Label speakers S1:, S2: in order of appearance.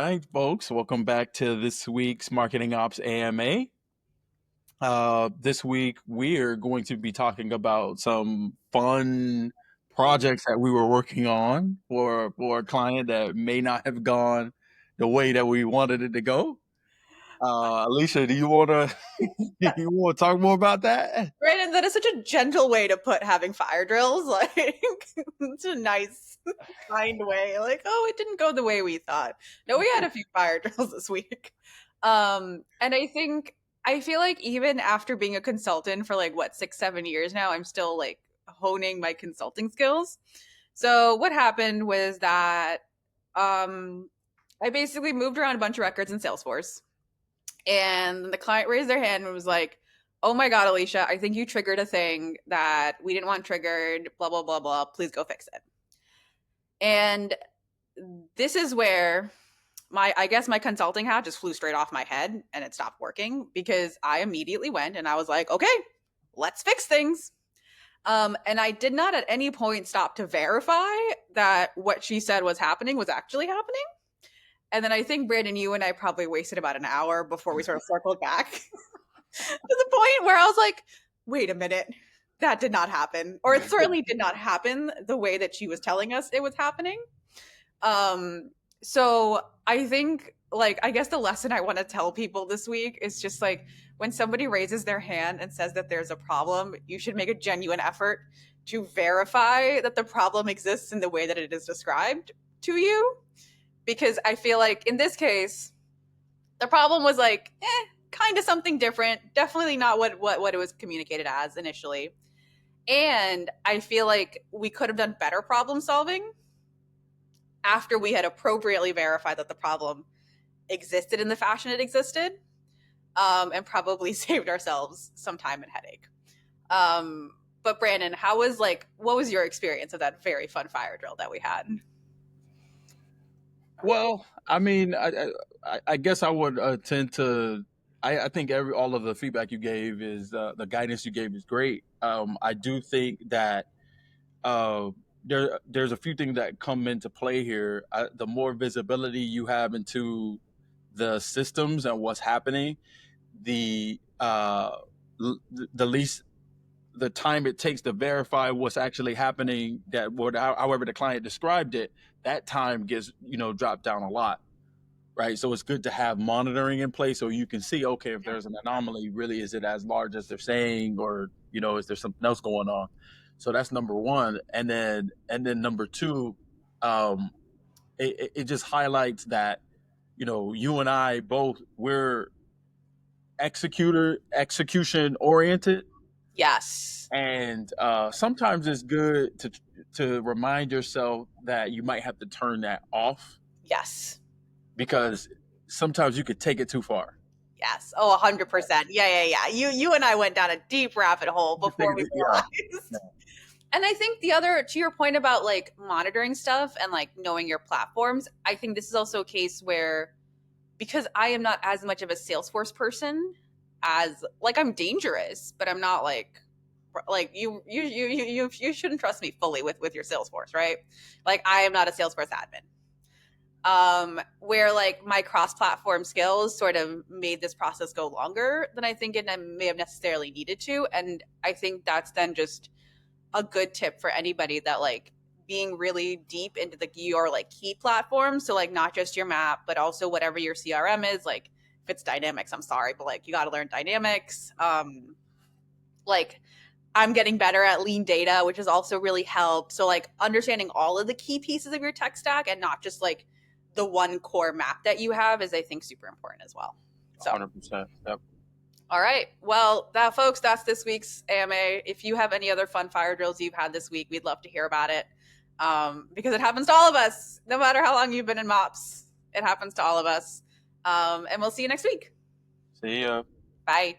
S1: right, folks, welcome back to this week's Marketing Ops AMA. This week, we're going to be talking about some fun projects that we were working on for a client that may not have gone the way that we wanted it to go. Alysha, do you want to talk more about that?
S2: Right, and that is such a gentle way to put having fire drills. Like, it's a nice, kind way. Like, oh, it didn't go the way we thought. No, we had a few fire drills this week. And I feel like even after being a consultant for like what 6, 7 years now, I'm still like honing my consulting skills. So what happened was that I basically moved around a bunch of records in Salesforce, and the client raised their hand and was like, oh my God, Alysha, I think you triggered a thing that we didn't want triggered, blah, blah, blah, blah. Please go fix it. And this is where I guess my consulting hat just flew straight off my head and it stopped working, because I immediately went and I was like, okay, let's fix things. And I did not at any point stop to verify that what she said was happening was actually happening. And then I think, Brandon, you and I probably wasted about an hour before we sort of circled back to the point where I was like, wait a minute, that did not happen. Or it certainly did not happen the way that she was telling us it was happening. So I think, like, I guess the lesson I want to tell people this week is just like, when somebody raises their hand and says that there's a problem, you should make a genuine effort to verify that the problem exists in the way that it is described to you. Because I feel like in this case, the problem was like, kind of something different. Definitely not what it was communicated as initially. And I feel like we could have done better problem solving after we had appropriately verified that the problem existed in the fashion it existed, and probably saved ourselves some time and headache. But Brandon, what was your experience of that very fun fire drill that we had?
S1: Well, I mean, I guess I would tend to. I think all of the feedback you gave is the guidance you gave is great. I do think that uh, there's a few things that come into play here. The more visibility you have into the systems and what's happening, the the least the time it takes to verify what's actually happening, however the client described it, that time gets dropped down a lot, right? So it's good to have monitoring in place so you can see, okay, if there's an anomaly, really, is it as large as they're saying, or is there something else going on? So that's number one. And then number two, it just highlights that you and I both, we're execution oriented.
S2: Yes.
S1: And sometimes it's good to remind yourself that you might have to turn that off,
S2: Yes.
S1: because sometimes you could take it too far.
S2: Yes. Oh, 100%. Yeah. You and I went down a deep rabbit hole before we realized.
S1: Yeah.
S2: And I think the other, to your point about like monitoring stuff and like knowing your platforms, I think this is also a case where, because I am not as much of a Salesforce person as, like, I'm dangerous, but I'm not like you shouldn't trust me fully with your Salesforce, right? Like, I am not a Salesforce admin. Where like my cross-platform skills sort of made this process go longer than I think it may have necessarily needed to. And I think that's then just a good tip for anybody, that like being really deep into your like key platforms. So like not just your map, but also whatever your CRM is. Like if it's Dynamics, I'm sorry, but like you got to learn Dynamics. Like I'm getting better at lean data, which has also really helped. So like understanding all of the key pieces of your tech stack and not just like the one core map that you have is, I think, super important as well. So
S1: 100%. Yep.
S2: All right. Well, folks, that's this week's AMA. If you have any other fun fire drills you've had this week, we'd love to hear about it, because it happens to all of us. No matter how long you've been in MOPS, it happens to all of us. And we'll see you next week.
S1: See ya.
S2: Bye.